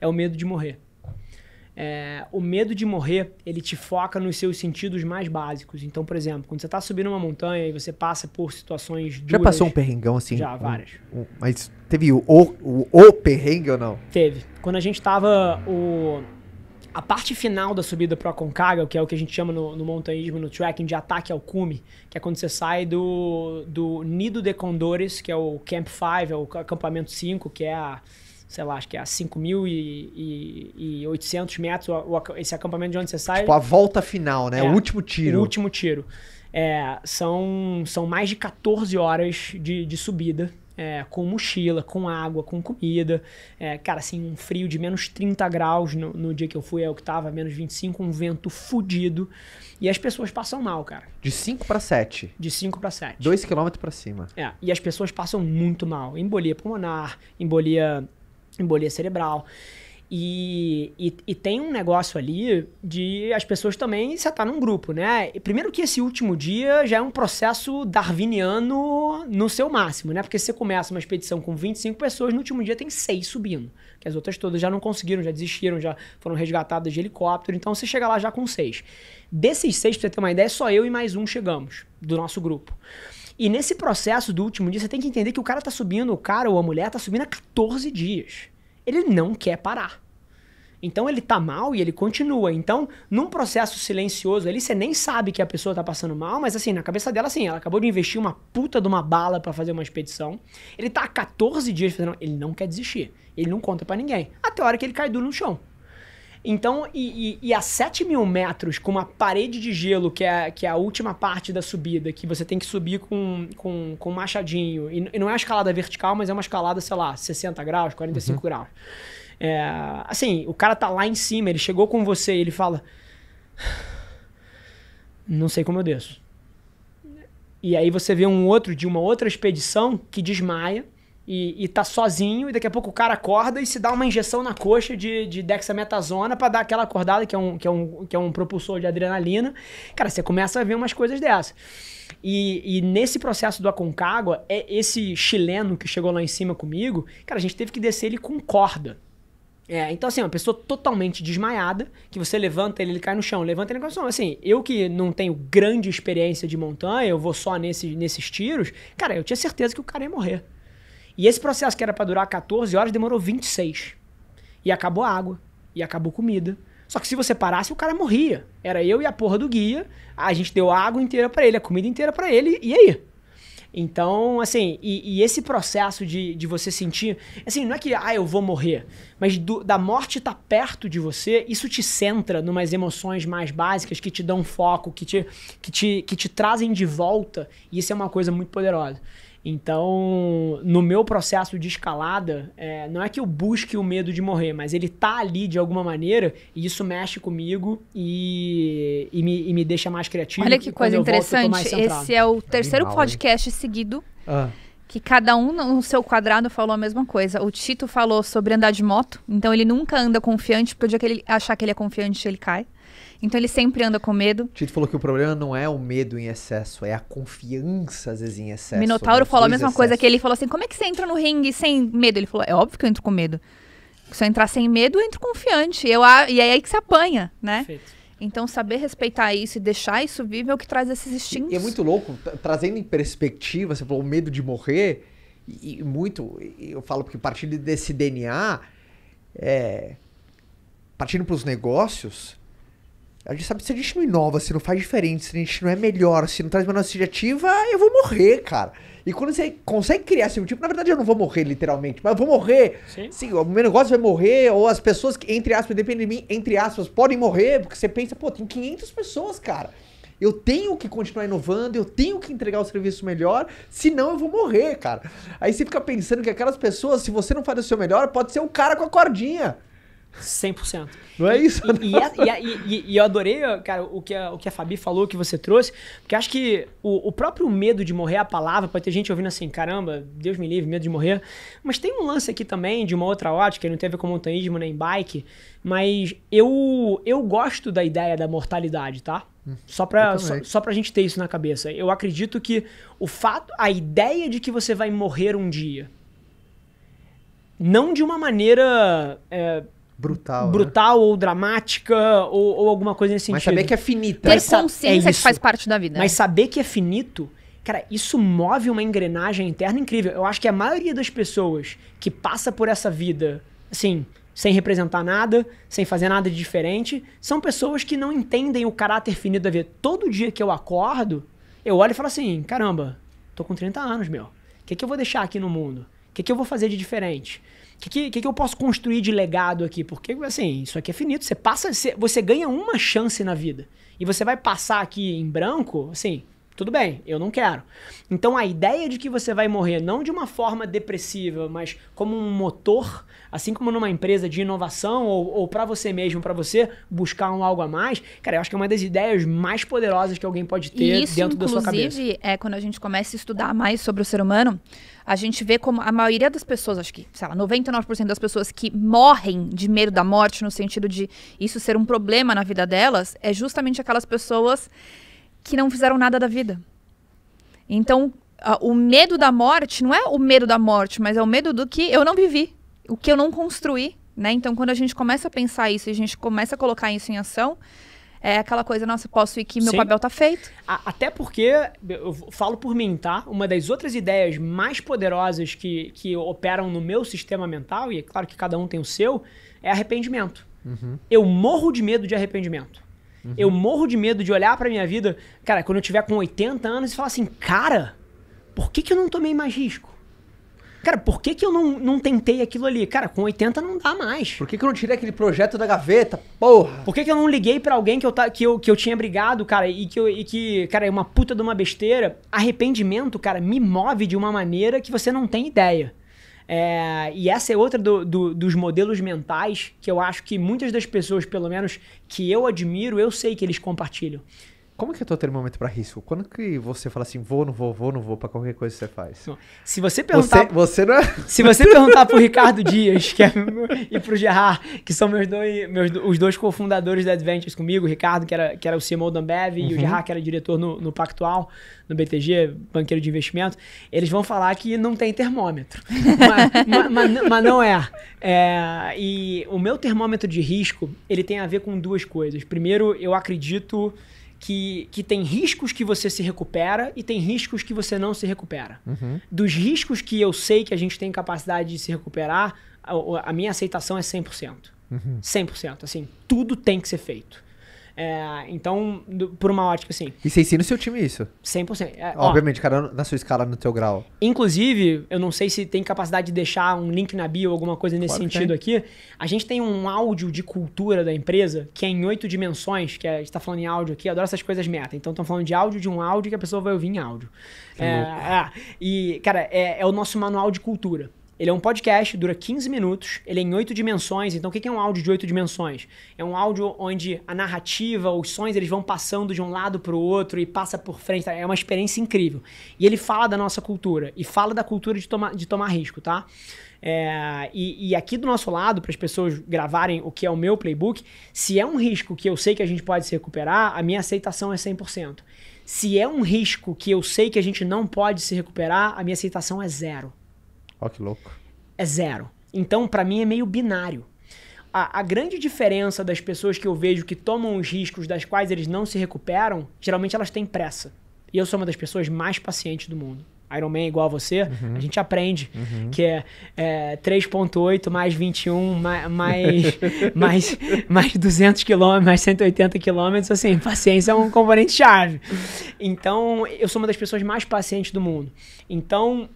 é o medo de morrer. O medo de morrer, ele te foca nos seus sentidos mais básicos. Então, por exemplo, quando você tá subindo uma montanha e você passa por situações duras... Já passou um perrengão assim? Já, várias. Mas teve o perrengue ou não? Teve. Quando a gente tava... A parte final da subida pro Aconcagua, que é o que a gente chama no montanhismo, no trekking, de ataque ao cume, que é quando você sai do Nido de Condores, que é o Camp 5, é o acampamento 5, que é sei lá, acho que é a 5.800 metros, esse acampamento de onde você sai. Tipo, a volta final, né? O último tiro. O último tiro. São mais de 14 horas de subida, com mochila, com água, com comida. Cara, assim, um frio de menos 30 graus no dia que eu fui, é o que tava, menos 25, um vento fudido. E as pessoas passam mal, cara. De 5 para 7. De 5 para 7. 2 km para cima. E as pessoas passam muito mal. Embolia pulmonar, embolia cerebral. E tem um negócio ali de as pessoas também, você tá num grupo, né? Primeiro que esse último dia já é um processo darwiniano no seu máximo, né? Porque se você começa uma expedição com 25 pessoas, no último dia tem 6 subindo. Que as outras todas já não conseguiram, já desistiram, já foram resgatadas de helicóptero. Então você chega lá já com 6. Desses 6, pra você ter uma ideia, só eu e mais um chegamos do nosso grupo. E nesse processo do último dia, você tem que entender que o cara tá subindo, o cara ou a mulher tá subindo há 14 dias. Ele não quer parar. Então ele tá mal e ele continua. Então, num processo silencioso ali, você nem sabe que a pessoa tá passando mal, mas assim, na cabeça dela, assim, ela acabou de investir uma puta de uma bala pra fazer uma expedição. Ele tá há 14 dias fazendo... Ele não quer desistir. Ele não conta pra ninguém. Até a hora que ele cai duro no chão. Então, e a 7.000 metros, com uma parede de gelo, que é a última parte da subida, que você tem que subir com machadinho, e não é uma escalada vertical, mas é uma escalada, sei lá, 60 graus, 45 graus. Assim, o cara tá lá em cima, ele chegou com você e ele fala... Não sei como eu desço. E aí você vê um outro de uma outra expedição que desmaia, e tá sozinho, e daqui a pouco o cara acorda e se dá uma injeção na coxa de dexametasona pra dar aquela acordada, que é um propulsor de adrenalina. Cara, você começa a ver umas coisas dessas. E nesse processo do Aconcagua, esse chileno que chegou lá em cima comigo, cara, a gente teve que descer ele com corda. Então assim, uma pessoa totalmente desmaiada, que você levanta ele cai no chão, levanta ele cai no chão. Assim, eu que não tenho grande experiência de montanha, eu vou só nesses tiros, cara, eu tinha certeza que o cara ia morrer. E esse processo que era pra durar 14 horas demorou 26. E acabou a água. E acabou comida. Só que se você parasse, o cara morria. Era eu e a porra do guia. A gente deu a água inteira pra ele, a comida inteira pra ele. E aí? Então, assim, e esse processo de você sentir... Assim, não é que, eu vou morrer. Mas da morte tá perto de você, isso te centra numas emoções mais básicas que te dão foco, que te trazem de volta. E isso é uma coisa muito poderosa. Então, no meu processo de escalada, não é que eu busque o medo de morrer, mas ele tá ali de alguma maneira e isso mexe comigo e me deixa mais criativo. Olha que coisa interessante, esse é o terceiro podcast seguido que cada um no seu quadrado falou a mesma coisa. O Tito falou sobre andar de moto, então ele nunca anda confiante, porque o dia que ele achar que ele é confiante, ele cai. Então ele sempre anda com medo. Tito falou que o problema não é o medo em excesso, é a confiança às vezes em excesso. Minotauro falou a mesma coisa que ele falou assim, como é que você entra no ringue sem medo? Ele falou, é óbvio que eu entro com medo. Se eu entrar sem medo, eu entro confiante. E é aí que você apanha, né? Perfeito. Então saber respeitar isso e deixar isso vivo é o que traz esses instintos. E é muito louco, trazendo em perspectiva, você falou o medo de morrer, eu falo porque partindo desse DNA, partindo para os negócios... A gente sabe que se a gente não inova, se não faz diferente, se a gente não é melhor, se não traz uma nossa iniciativa, eu vou morrer, cara. E quando você consegue criar assim, tipo, na verdade eu não vou morrer literalmente, mas eu vou morrer. Sim, o meu negócio vai morrer, ou as pessoas que, entre aspas, dependem de mim, entre aspas, podem morrer, porque você pensa, pô, tem 500 pessoas, cara. Eu tenho que continuar inovando, eu tenho que entregar o serviço melhor, senão eu vou morrer, cara. Aí você fica pensando que aquelas pessoas, se você não faz o seu melhor, pode ser o cara com a cordinha. 100%. Não é isso? E eu adorei, cara, o que a Fabi falou, o que você trouxe, porque acho que o próprio medo de morrer, a palavra, pode ter gente ouvindo assim, caramba, Deus me livre, medo de morrer, mas tem um lance aqui também de uma outra ótica, não tem a ver com montanhismo nem bike, mas eu gosto da ideia da mortalidade, tá? Só pra gente ter isso na cabeça. Eu acredito que a ideia de que você vai morrer um dia, não de uma maneira brutal, né? Ou dramática, ou alguma coisa nesse sentido. Mas saber que é finita. Ter consciência que faz parte da vida. Mas saber que é finito, cara, isso move uma engrenagem interna incrível. Eu acho que a maioria das pessoas que passa por essa vida, assim, sem representar nada, sem fazer nada de diferente, são pessoas que não entendem o caráter finito da vida. Todo dia que eu acordo, eu olho e falo assim, caramba, tô com 30 anos, meu. O que eu vou deixar aqui no mundo? O que eu vou fazer de diferente? O que eu posso construir de legado aqui? Porque, assim, isso aqui é finito. Você ganha uma chance na vida. E você vai passar aqui em branco, assim, tudo bem, eu não quero. Então, a ideia de que você vai morrer não de uma forma depressiva, mas como um motor, assim como numa empresa de inovação ou para você mesmo, para você buscar algo a mais, cara, eu acho que é uma das ideias mais poderosas que alguém pode ter dentro da sua cabeça. Inclusive, quando a gente começa a estudar mais sobre o ser humano, a gente vê como a maioria das pessoas, acho que, sei lá, 99% das pessoas que morrem de medo da morte, no sentido de isso ser um problema na vida delas, é justamente aquelas pessoas que não fizeram nada da vida. Então, o medo da morte não é o medo da morte, mas é o medo do que eu não vivi, o que eu não construí, né? Então, quando a gente começa a pensar isso e a gente começa a colocar isso em ação, é aquela coisa, nossa, posso ir que meu papel tá feito. Até porque, eu falo por mim, tá? Uma das outras ideias mais poderosas que operam no meu sistema mental, e é claro que cada um tem o seu, é arrependimento. Uhum. Eu morro de medo de arrependimento. Uhum. Eu morro de medo de olhar pra minha vida, cara, quando eu tiver com 80 anos e falar assim, cara, por que eu não tomei mais risco? Cara, por que eu não tentei aquilo ali? Cara, com 80 não dá mais. Por que eu não tirei aquele projeto da gaveta? Porra! Por que eu não liguei pra alguém que eu tinha brigado, cara, e que, cara, é uma puta de uma besteira? Arrependimento, cara, me move de uma maneira que você não tem ideia. E essa é outra dos modelos mentais que eu acho que muitas das pessoas, pelo menos que eu admiro, eu sei que eles compartilham. Como que é o teu termômetro para risco? Quando que você fala assim, vou, não vou, para qualquer coisa que você faz? Se você perguntar... Você não é... Se você perguntar pro Ricardo Dias e pro Gerard, que são os dois cofundadores da Adventures comigo, o Ricardo, que era o CMO da Ambev, e o Gerard, que era diretor no Pactual, no BTG, banqueiro de investimento, eles vão falar que não tem termômetro. mas não é. E o meu termômetro de risco, ele tem a ver com duas coisas. Primeiro, eu acredito que tem riscos que você se recupera e tem riscos que você não se recupera. Uhum. Dos riscos que eu sei que a gente tem capacidade de se recuperar, a minha aceitação é 100%. Uhum. 100%. Assim, tudo tem que ser feito. Então, por uma ótica assim... E você ensina o seu time isso? 100%. Obviamente, cada na sua escala, no teu grau. Inclusive, eu não sei se tem capacidade de deixar um link na bio ou alguma coisa nesse sentido aqui. A gente tem um áudio de cultura da empresa que é em 8 dimensões, que a gente tá falando em áudio aqui, eu adoro essas coisas meta. Então, estamos falando de áudio de um áudio que a pessoa vai ouvir em áudio. E, cara, é o nosso manual de cultura. Ele é um podcast, dura 15 minutos, ele é em 8 dimensões. Então, o que é um áudio de 8 dimensões? É um áudio onde a narrativa, os sons, eles vão passando de um lado para o outro e passa por frente. É uma experiência incrível. E ele fala da nossa cultura e fala da cultura de tomar risco, tá? E aqui do nosso lado, para as pessoas gravarem o que é o meu playbook, se é um risco que eu sei que a gente pode se recuperar, a minha aceitação é 100%. Se é um risco que eu sei que a gente não pode se recuperar, a minha aceitação é 0. Ó, que louco. É 0. Então, pra mim, é meio binário. A grande diferença das pessoas que eu vejo que tomam os riscos das quais eles não se recuperam, geralmente elas têm pressa. E eu sou uma das pessoas mais pacientes do mundo. Iron Man é igual a você, a gente aprende que é 3.8 mais 21 mais 200 km, mais 180 km, assim, paciência é um componente chave. Então, eu sou uma das pessoas mais pacientes do mundo. Então,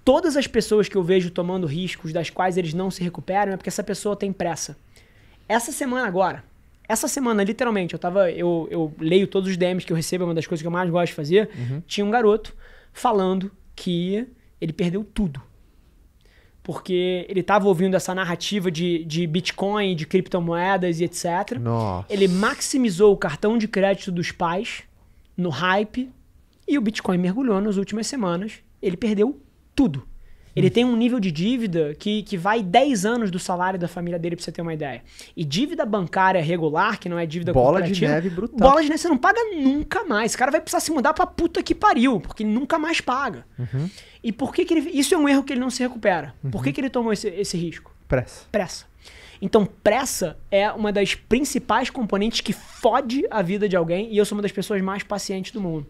todas as pessoas que eu vejo tomando riscos das quais eles não se recuperam é porque essa pessoa tem pressa. Essa semana, literalmente, eu leio todos os DMs que eu recebo, é uma das coisas que eu mais gosto de fazer. Tinha um garoto falando que ele perdeu tudo. Porque ele estava ouvindo essa narrativa de Bitcoin, de criptomoedas e etc. Nossa. Ele maximizou o cartão de crédito dos pais no hype e o Bitcoin mergulhou nas últimas semanas. Ele perdeu tudo. Ele tem um nível de dívida que vai 10 anos do salário da família dele, pra você ter uma ideia. E dívida bancária regular, que não é dívida bola corporativa... Bola de neve brutal. Bola de neve você não paga nunca mais. Esse cara vai precisar se mudar pra puta que pariu, porque ele nunca mais paga. E por que ele... Isso é um erro que ele não se recupera. Por que ele tomou esse risco? Pressa. Então, pressa é uma das principais componentes que fode a vida de alguém, e eu sou uma das pessoas mais pacientes do mundo.